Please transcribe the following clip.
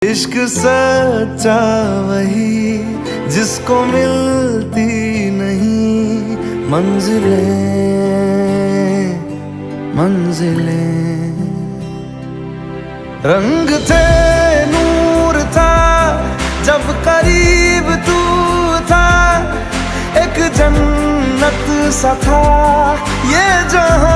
इश्क सच्चा वही जिसको मिलती नहीं मंजिलें मंजिलें। रंग थे नूर था जब करीब तू था, एक जन्नत सा था ये जहां।